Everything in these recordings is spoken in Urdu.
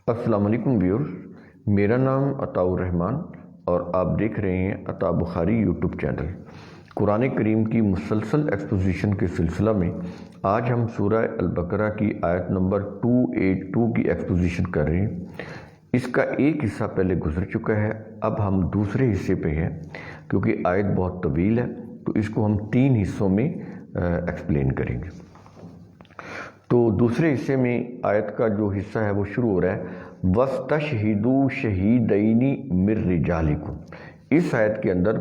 السلام علیکم ویورز، میرا نام عطاء الرحمن اور آپ دیکھ رہے ہیں عطاء بخاری یوٹیوب چینل۔ قرآن کریم کی مسلسل ایکسپوزیشن کے سلسلہ میں آج ہم سورہ البقرہ کی آیت نمبر 282 کی ایکسپوزیشن کر رہے ہیں۔ اس کا ایک حصہ پہلے گزر چکا ہے، اب ہم دوسرے حصے پہ ہیں کیونکہ آیت بہت طویل ہے تو اس کو ہم 3 حصوں میں ایکسپلین کریں گے۔ تو دوسرے حصے میں آیت کا جو حصہ ہے وہ شروع ہو رہا ہے وَاسْتَشْهِدُوا شَهِيدَيْنِ مِن رِجَالِكُمْ۔ اس آیت کے اندر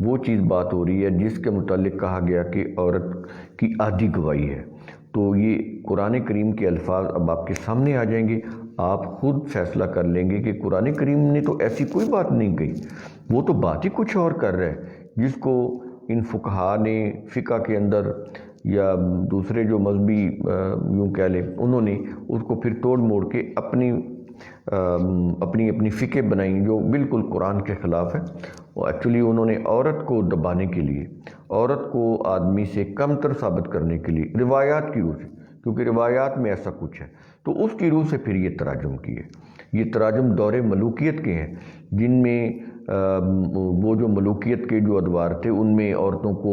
وہ چیز بات ہو رہی ہے جس کے متعلق کہا گیا کہ عورت کی آدھی گواہی ہے۔ تو یہ قرآن کریم کے الفاظ اب آپ کے سامنے آ جائیں گے، آپ خود فیصلہ کر لیں گے کہ قرآن کریم نے تو ایسی کوئی بات نہیں کہی، وہ تو بات ہی کچھ اور کر رہا ہے، جس کو ان فقہا نے فقہ کے اندر یا دوسرے جو مذہبی یوں کہہ لیں انہوں نے اس کو پھر توڑ موڑ کے اپنی فقہ بنائیں جو بالکل قرآن کے خلاف ہے۔ اور ایکچولی انہوں نے عورت کو دبانے کے لیے، عورت کو آدمی سے کم تر ثابت کرنے کے لیے روایات کی روح سے، کیونکہ روایات میں ایسا کچھ ہے تو اس کی روح سے پھر یہ تراجم کیے۔ یہ تراجم دور ملوکیت کے ہیں جن میں وہ جو ملوکیت کے جو ادوار تھے ان میں عورتوں کو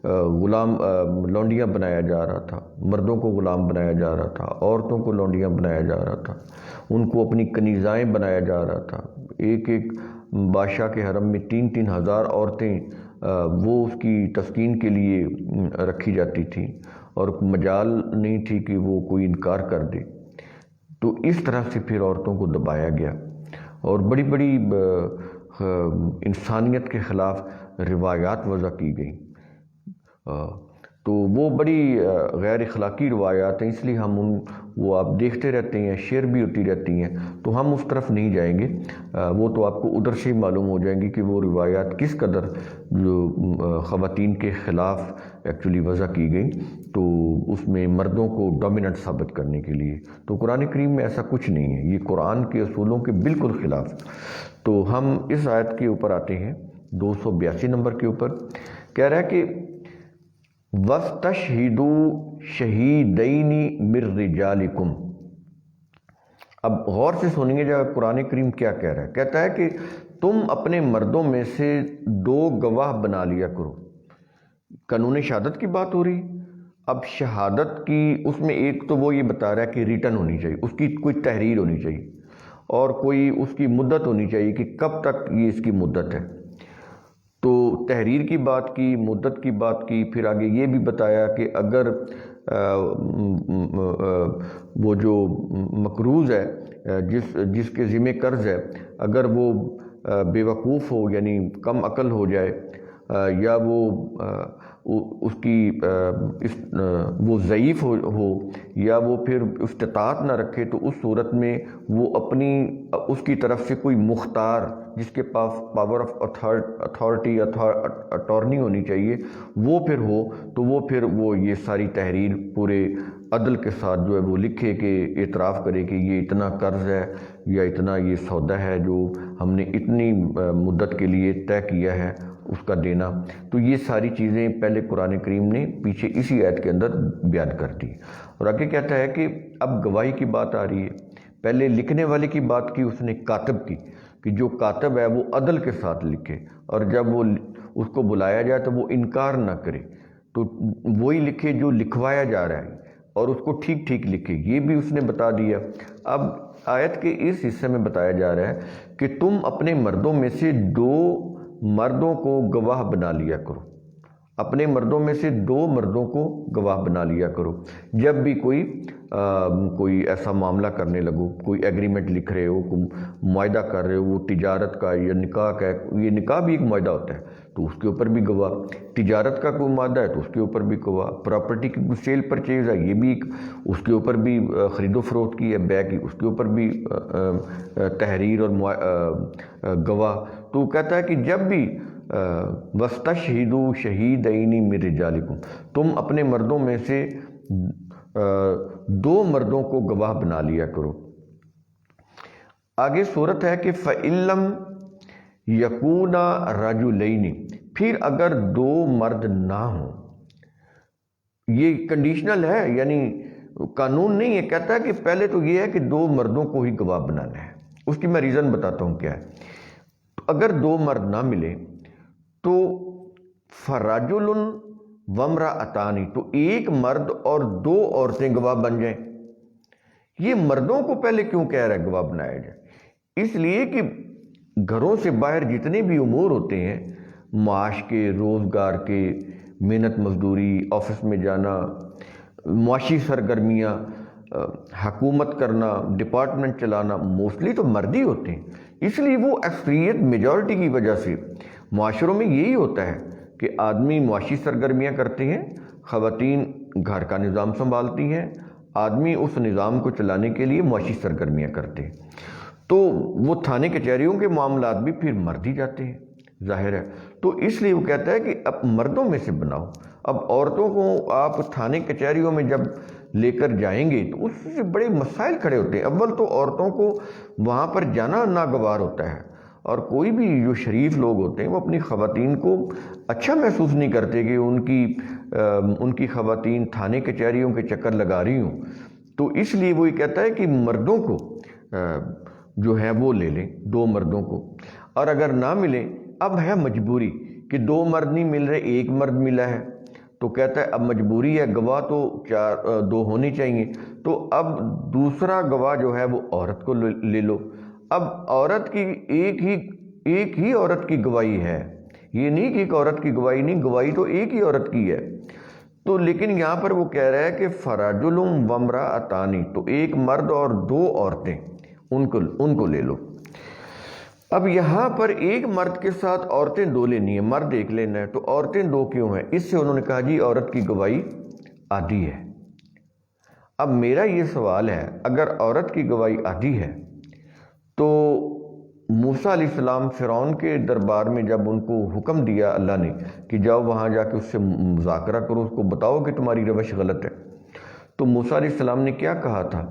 غلام لونڈیاں بنایا جا رہا تھا، مردوں کو غلام بنایا جا رہا تھا، عورتوں کو لونڈیاں بنایا جا رہا تھا، ان کو اپنی کنیزائیں بنایا جا رہا تھا۔ ایک بادشاہ کے حرم میں 3-3 ہزار عورتیں وہ اس کی تسکین کے لیے رکھی جاتی تھیں اور مجال نہیں تھی کہ وہ کوئی انکار کر دے۔ تو اس طرح سے پھر عورتوں کو دبایا گیا اور بڑی بڑی انسانیت کے خلاف روایات وضع کی گئیں۔ تو وہ بڑی غیر اخلاقی روایات ہیں، اس لیے ہم وہ آپ دیکھتے رہتے ہیں، شیئر بھی ہوتی رہتی ہیں، تو ہم اس طرف نہیں جائیں گے۔ وہ تو آپ کو ادھر سے ہی معلوم ہو جائیں گی کہ وہ روایات کس قدر جو خواتین کے خلاف ایکچولی وضع کی گئیں، تو اس میں مردوں کو ڈومیننٹ ثابت کرنے کے لیے۔ تو قرآن کریم میں ایسا کچھ نہیں ہے، یہ قرآن کے اصولوں کے بالکل خلاف۔ تو ہم اس آیت کے اوپر آتے ہیں 282 نمبر کے اوپر، کہہ رہا ہے کہ وَاسْتَشْهِدُوا شَهِيدَيْنِ مِن رِجَالِكُمْ۔ اب غور سے سنیے جا قرآن کریم کیا کہہ رہا ہے، کہتا ہے کہ تم اپنے مردوں میں سے 2 گواہ بنا لیا کرو۔ قانون شہادت کی بات ہو رہی۔ اب شہادت کی اس میں ایک تو وہ یہ بتا رہا ہے کہ ریٹن ہونی چاہیے، اس کی کوئی تحریر ہونی چاہیے اور کوئی اس کی مدت ہونی چاہیے کہ کب تک یہ اس کی مدت ہے۔ تو تحریر کی بات کی، مدت کی بات کی، پھر آگے یہ بھی بتایا کہ اگر وہ جو مقروض ہے جس کے ذمہ قرض ہے، اگر وہ بے وقوف ہو یعنی کم عقل ہو جائے یا وہ اس کی وہ ضعیف ہو یا وہ پھر استطاعت نہ رکھے، تو اس صورت میں وہ اس کی طرف سے کوئی مختار جس کے پاس پاور آف اتھارٹی اٹارنی ہونی چاہیے وہ پھر ہو، تو وہ پھر وہ یہ ساری تحریر پورے عدل کے ساتھ جو ہے وہ لکھے کہ اعتراف کرے کہ یہ اتنا قرض ہے یا اتنا یہ سودا ہے جو ہم نے اتنی مدت کے لیے طے کیا ہے اس کا دینا۔ تو یہ ساری چیزیں پہلے قرآن کریم نے پیچھے اسی آیت کے اندر بیان کر دی۔ اور آگے کہتا ہے کہ اب گواہی کی بات آ رہی ہے۔ پہلے لکھنے والے کی بات کی اس نے کاتب کی کہ جو کاتب ہے وہ عدل کے ساتھ لکھے، اور جب وہ اس کو بلایا جائے تو وہ انکار نہ کرے، تو وہی لکھے جو لکھوایا جا رہا ہے اور اس کو ٹھیک ٹھیک لکھے، یہ بھی اس نے بتا دیا۔ اب آیت کے اس حصے میں بتایا جا رہا ہے کہ تم اپنے مردوں میں سے 2 مردوں کو گواہ بنا لیا کرو، اپنے مردوں میں سے 2 مردوں کو گواہ بنا لیا کرو جب بھی کوئی ایسا معاملہ کرنے لگو، کوئی ایگریمنٹ لکھ رہے ہو، کوئی معاہدہ کر رہے ہو، وہ تجارت کا یا نکاح کا ہے، یہ نکاح بھی ایک معاہدہ ہوتا ہے تو اس کے اوپر بھی گواہ، تجارت کا کوئی معاہدہ ہے تو اس کے اوپر بھی گواہ، پراپرٹی کی سیل پرچیز ہے یہ بھی اس کے اوپر بھی خرید و فروخت کی ہے بے کی، اس کے اوپر بھی تحریر اور گواہ۔ تو کہتا ہے کہ جب بھی وَاسْتَشْهِدُوا شَهِيدَيْنِ مِن رِجَالِكُمْ، تم اپنے مردوں میں سے 2 مردوں کو گواہ بنا لیا کرو۔ آگے صورت ہے کہ فَإِن لَّمْ يَكُونَا رَجُلَيْنِ، پھر اگر 2 مرد نہ ہوں، یہ کنڈیشنل ہے، یعنی قانون نہیں ہے، کہتا ہے کہ پہلے تو یہ ہے کہ 2 مردوں کو ہی گواہ بنانا ہے۔ اس کی میں ریزن بتاتا ہوں کیا ہے۔ اگر 2 مرد نہ ملے تو فرجل وامرأتان، تو 1 مرد اور 2 عورتیں گواہ بن جائیں۔ یہ مردوں کو پہلے کیوں کہہ رہا ہے گواہ بنایا جائے؟ اس لیے کہ گھروں سے باہر جتنے بھی امور ہوتے ہیں، معاش کے، روزگار کے، محنت مزدوری، آفس میں جانا، معاشی سرگرمیاں، حکومت کرنا، ڈپارٹمنٹ چلانا، موسٹلی تو مرد ہی ہوتے ہیں۔ اس لیے وہ اکثریت میجورٹی کی وجہ سے معاشروں میں یہی ہوتا ہے کہ آدمی معاشی سرگرمیاں کرتے ہیں، خواتین گھر کا نظام سنبھالتی ہیں، آدمی اس نظام کو چلانے کے لیے معاشی سرگرمیاں کرتے ہیں۔ تو وہ تھانے کچہریوں کے معاملات بھی پھر مرد ہی جاتے ہیں، ظاہر ہے۔ تو اس لیے وہ کہتا ہے کہ اب مردوں میں سے بناؤ۔ اب عورتوں کو آپ تھانے کچہریوں میں جب لے کر جائیں گے تو اس سے بڑے مسائل کھڑے ہوتے ہیں۔ اول تو عورتوں کو وہاں پر جانا ناگوار ہوتا ہے، اور کوئی بھی جو شریف لوگ ہوتے ہیں وہ اپنی خواتین کو اچھا محسوس نہیں کرتے کہ ان کی خواتین تھانے کچہریوں کے چکر لگا رہی ہوں۔ تو اس لیے وہ یہ کہتا ہے کہ مردوں کو جو ہے وہ لے لیں، 2 مردوں کو۔ اور اگر نہ ملیں، اب ہے مجبوری کہ 2 مرد نہیں مل رہے، 1 مرد ملا ہے، تو کہتا ہے اب مجبوری ہے، گواہ تو 2 ہونے چاہیے، تو اب دوسرا گواہ جو ہے وہ عورت کو لے لو۔ اب عورت کی ایک ہی عورت کی گواہی ہے، یہ نہیں کہ ایک عورت کی گواہی نہیں، گواہی تو ایک ہی عورت کی ہے۔ تو لیکن یہاں پر وہ کہہ رہا ہے کہ فرجل وامرأتان، تو 1 مرد اور 2 عورتیں، ان کو لے لو۔ اب یہاں پر 1 مرد کے ساتھ عورتیں 2 لینی ہیں، مرد 1 لینا ہے، تو عورتیں 2 کیوں ہیں؟ اس سے انہوں نے کہا جی عورت کی گواہی آدھی ہے۔ اب میرا یہ سوال ہے، اگر عورت کی گواہی آدھی ہے تو موسیٰ علیہ السلام فرعون کے دربار میں جب ان کو حکم دیا اللہ نے کہ جاؤ وہاں جا کے اس سے مذاکرہ کرو، اس کو بتاؤ کہ تمہاری روش غلط ہے، تو موسیٰ علیہ السلام نے کیا کہا تھا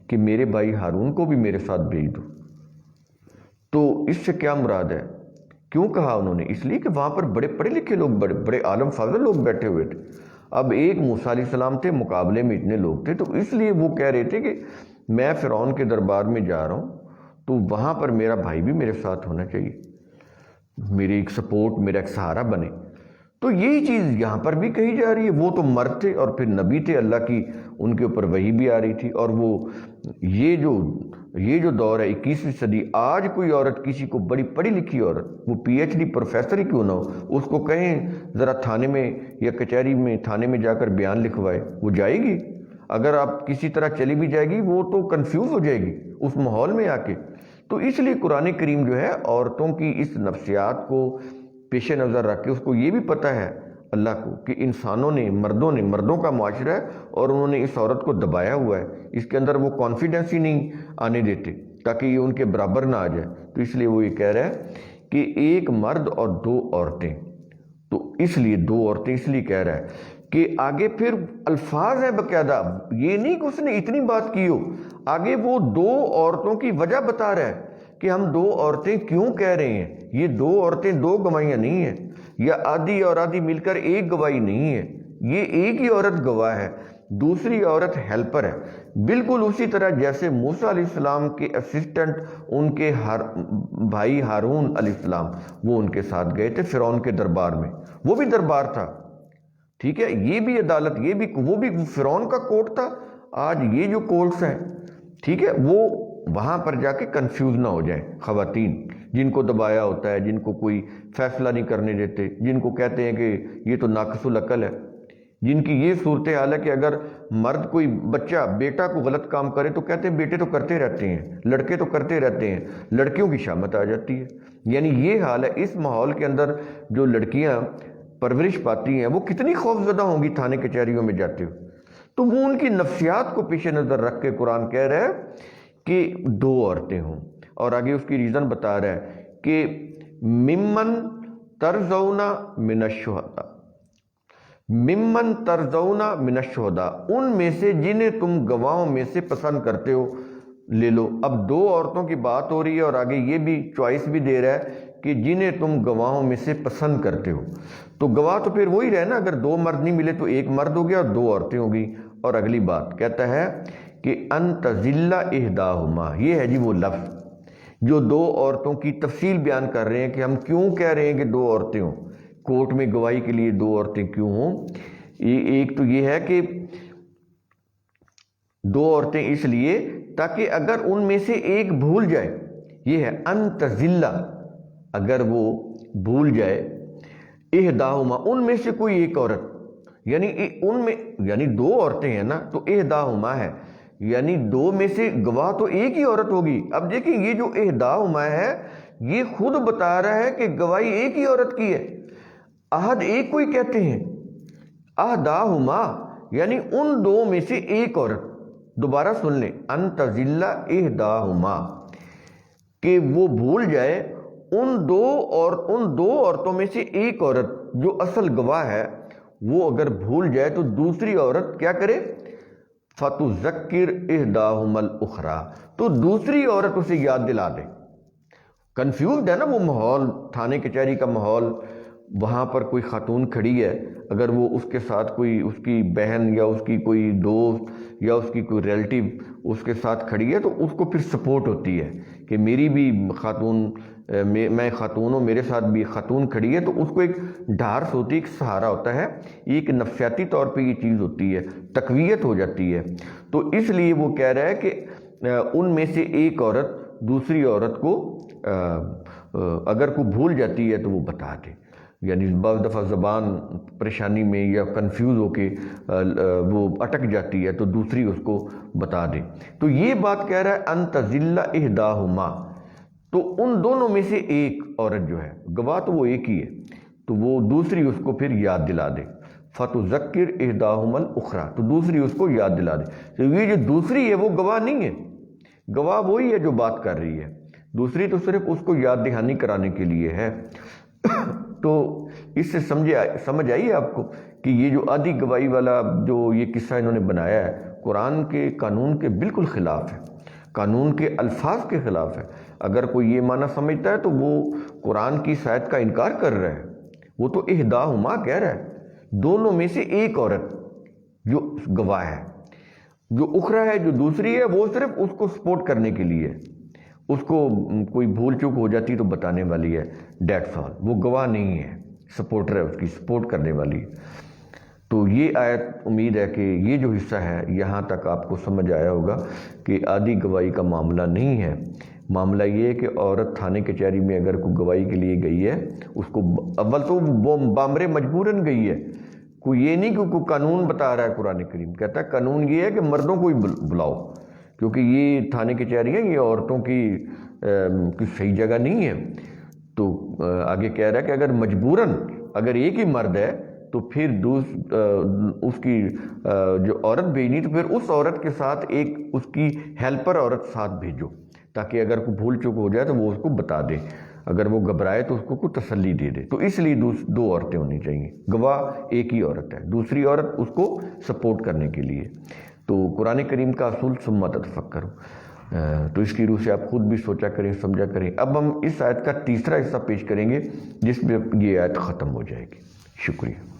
کہ میرے بھائی ہارون کو بھی میرے ساتھ بھیج دو۔ تو اس سے کیا مراد ہے؟ کیوں کہا انہوں نے؟ اس لیے کہ وہاں پر بڑے پڑھے لکھے لوگ، بڑے عالم فاضل لوگ بیٹھے ہوئے تھے۔ اب ایک موسیٰ علیہ السلام تھے، مقابلے میں اتنے لوگ تھے، تو اس لیے وہ کہہ رہے تھے کہ میں فرعون کے دربار میں جا رہا ہوں تو وہاں پر میرا بھائی بھی میرے ساتھ ہونا چاہیے، میری ایک سپورٹ، میرا ایک سہارا بنے۔ تو یہی چیز یہاں پر بھی کہی جا رہی ہے۔ وہ تو مرد تھے اور پھر نبی تھے، اللہ کی ان کے اوپر وحی بھی آ رہی تھی، اور وہ یہ جو دور ہے 21ویں صدی، آج کوئی عورت کسی کو، بڑی پڑھی لکھی عورت، وہ پی ایچ ڈی پروفیسر ہی کیوں نہ ہو، اس کو کہیں ذرا تھانے میں یا کچہری میں، تھانے میں جا کر بیان لکھوائے، وہ جائے گی؟ اگر آپ کسی طرح چلی بھی جائے گی وہ تو کنفیوز ہو جائے گی اس ماحول میں آ کے۔ تو اس لیے قرآن کریم جو ہے عورتوں کی اس نفسیات کو پیش نظر رکھ کے، اس کو یہ بھی پتہ ہے اللہ کو کہ مردوں کا معاشرہ ہے، اور انہوں نے اس عورت کو دبایا ہوا ہے، اس کے اندر وہ کانفیڈنس ہی نہیں آنے دیتے تاکہ یہ ان کے برابر نہ آ جائے۔ تو اس لیے وہ یہ کہہ رہا ہے کہ 1 مرد اور 2 عورتیں، تو اس لیے 2 عورتیں اس لیے کہہ رہا ہے کہ آگے پھر الفاظ ہیں باقاعدہ، یہ نہیں کہ اس نے اتنی بات کی ہو، آگے وہ 2 عورتوں کی وجہ بتا رہا ہے کہ ہم 2 عورتیں کیوں کہہ رہے ہیں۔ یہ 2 عورتیں 2 گواہیاں نہیں ہیں، یا آدھی اور آدھی مل کر 1 گواہی نہیں ہے، یہ ایک ہی عورت گواہ ہے، دوسری عورت ہیلپر ہے۔ بالکل اسی طرح جیسے موسیٰ علیہ السلام کے اسسٹنٹ ان کے بھائی ہارون علیہ السلام، وہ ان کے ساتھ گئے تھے فرعون کے دربار میں، وہ بھی دربار تھا، ٹھیک ہے، یہ بھی عدالت، وہ بھی فرعون کا کورٹ تھا۔ آج یہ جو کورٹس ہیں، ٹھیک ہے، وہ وہاں پر جا کے کنفیوز نہ ہو جائیں خواتین، جن کو دبایا ہوتا ہے، جن کو کوئی فیصلہ نہیں کرنے دیتے، جن کو کہتے ہیں کہ یہ تو ناقص العقل ہے، جن کی یہ صورتحال ہے کہ اگر مرد کوئی بچہ، بیٹا کو غلط کام کرے تو کہتے ہیں بیٹے تو کرتے رہتے ہیں، لڑکے تو کرتے رہتے ہیں، لڑکیوں کی شامت آ جاتی ہے۔ یعنی یہ حال ہے اس ماحول کے اندر۔ جو لڑکیاں پرورش پاتی ہیں وہ کتنی خوف زدہ ہوں گی تھانے کچہریوں میں جاتے ہوئے۔ تو وہ ان کی نفسیات کو پیش نظر رکھ کے قرآن کہہ رہا ہے کہ 2 عورتیں ہوں، اور آگے اس کی ریزن بتا رہا ہے کہ ممن ترضون من الشہداء، ممن ترضون من الشہداء، ان میں سے جنہیں تم گواہوں میں سے پسند کرتے ہو لے لو۔ اب 2 عورتوں کی بات ہو رہی ہے، اور آگے یہ بھی چوائس بھی دے رہا ہے کہ جنہیں تم گواہوں میں سے پسند کرتے ہو۔ تو گواہ تو پھر وہی رہے نا، اگر 2 مرد نہیں ملے تو 1 مرد ہو گیا اور 2 عورتیں ہو گئی۔ اور اگلی بات کہتا ہے کہ ان تزل احداہما، یہ ہے جی وہ لفظ جو دو عورتوں کی تفصیل بیان کر رہے ہیں کہ ہم کیوں کہہ رہے ہیں کہ دو عورتیں ہوں، کورٹ میں گواہی کے لیے دو عورتیں کیوں ہوں۔ ایک تو یہ ہے کہ دو عورتیں اس لیے تاکہ اگر ان میں سے ایک بھول جائے، یہ ہے ان تزل، اگر وہ بھول جائے احداہما، ان میں سے کوئی ایک عورت، یعنی ان میں یعنی دو عورتیں ہیں نا، تو احداہما ہے یعنی دو میں سے گواہ تو ایک ہی عورت ہوگی۔ اب دیکھیں یہ جو احداہما ہے یہ خود بتا رہا ہے کہ گواہی ایک ہی عورت کی ہے، عہد ایک کو ہی کہتے ہیں، احداہما یعنی ان دو میں سے ایک عورت۔ دوبارہ سن لیں، ان تزل احداہما، کہ وہ بھول جائے ان دو عورتوں میں سے ایک عورت جو اصل گواہ ہے، وہ اگر بھول جائے تو دوسری عورت کیا کرے؟ فَتُذَكِّرْ إِحْدَاهُمَا الْأُخْرَى، تو دوسری عورت اسے یاد دلا دے۔ کنفیوزڈ ہے نا وہ ماحول، تھانے کچہری کا ماحول، وہاں پر کوئی خاتون کھڑی ہے، اگر وہ اس کے ساتھ کوئی اس کی بہن یا اس کی کوئی دوست یا اس کی کوئی ریلیٹیو اس کے ساتھ کھڑی ہے تو اس کو پھر سپورٹ ہوتی ہے کہ میری بھی خاتون، میں خاتون ہوں، میرے ساتھ بھی خاتون کھڑی ہے، تو اس کو ایک ڈھارس ہوتی ہے، ایک سہارا ہوتا ہے، ایک نفسیاتی طور پہ یہ چیز ہوتی ہے، تقویت ہو جاتی ہے۔ تو اس لیے وہ کہہ رہا ہے کہ ان میں سے ایک عورت دوسری عورت کو اگر کوئی بھول جاتی ہے تو وہ بتا دے، یعنی بعض دفعہ زبان پریشانی میں یا کنفیوز ہو کے وہ اٹک جاتی ہے تو دوسری اس کو بتا دے۔ تو یہ بات کہہ رہا ہے ان تزل احداہما، تو ان دونوں میں سے ایک عورت جو ہے، گواہ تو وہ ایک ہی ہے، تو وہ دوسری اس کو پھر یاد دلا دے۔ فَتُذَكِّرْ إِحْدَاهُمَا الْأُخْرَى، تو دوسری اس کو یاد دلا دے۔ تو یہ جو دوسری ہے وہ گواہ نہیں ہے، گواہ وہی ہے جو بات کر رہی ہے، دوسری تو صرف اس کو یاد دہانی کرانے کے لیے ہے۔ تو اس سے سمجھ آئی آپ کو کہ یہ جو آدھی گواہی والا جو یہ قصہ انہوں نے بنایا ہے، قرآن کے قانون کے بالکل خلاف ہے، قانون کے الفاظ کے خلاف ہے۔ اگر کوئی یہ معنی سمجھتا ہے تو وہ قرآن کی اس آیت کا انکار کر رہا ہے۔ وہ تو احداہما کہہ رہا ہے، دونوں میں سے ایک عورت جو گواہ ہے، جو اخرى ہے جو دوسری ہے وہ صرف اس کو سپورٹ کرنے کے لیے، اس کو کوئی بھول چوک ہو جاتی تو بتانے والی ہے، دیٹس آل، وہ گواہ نہیں ہے، سپورٹر ہے، اس کی سپورٹ کرنے والی ہے۔ تو یہ آیت امید ہے کہ یہ جو حصہ ہے یہاں تک آپ کو سمجھ آیا ہوگا کہ آدھی گواہی کا معاملہ نہیں ہے۔ معاملہ یہ ہے کہ عورت تھانے کچہری میں اگر کوئی گواہی کے لیے گئی ہے، اس کو اول تو وہ بامر مجبوراً گئی ہے، کوئی یہ نہیں کہ کوئی قانون بتا رہا ہے، قرآن کریم کہتا ہے قانون یہ ہے کہ مردوں کو ہی بلاؤ، کیونکہ یہ تھانے کچہری ہیں، یہ عورتوں کی صحیح جگہ نہیں ہے۔ تو آگے کہہ رہا ہے کہ اگر مجبوراً اگر ایک ہی مرد ہے تو پھر اس کی جو عورت بھیجنی تو پھر اس عورت کے ساتھ ایک اس کی ہیلپر عورت ساتھ بھیجو، تاکہ اگر کوئی بھول چوک ہو جائے تو وہ اس کو بتا دے، اگر وہ گھبرائے تو اس کو کوئی تسلی دے دے۔ تو اس لیے دو عورتیں ہونی چاہیے، گواہ ایک ہی عورت ہے، دوسری عورت اس کو سپورٹ کرنے کے لیے۔ تو قرآن کریم کا اصول ثم تتفکروا، تو اس کی روح سے آپ خود بھی سوچا کریں، سمجھا کریں۔ اب ہم اس آیت کا تیسرا حصہ پیش کریں گے جس میں یہ آیت ختم ہو جائے گی۔ شکریہ۔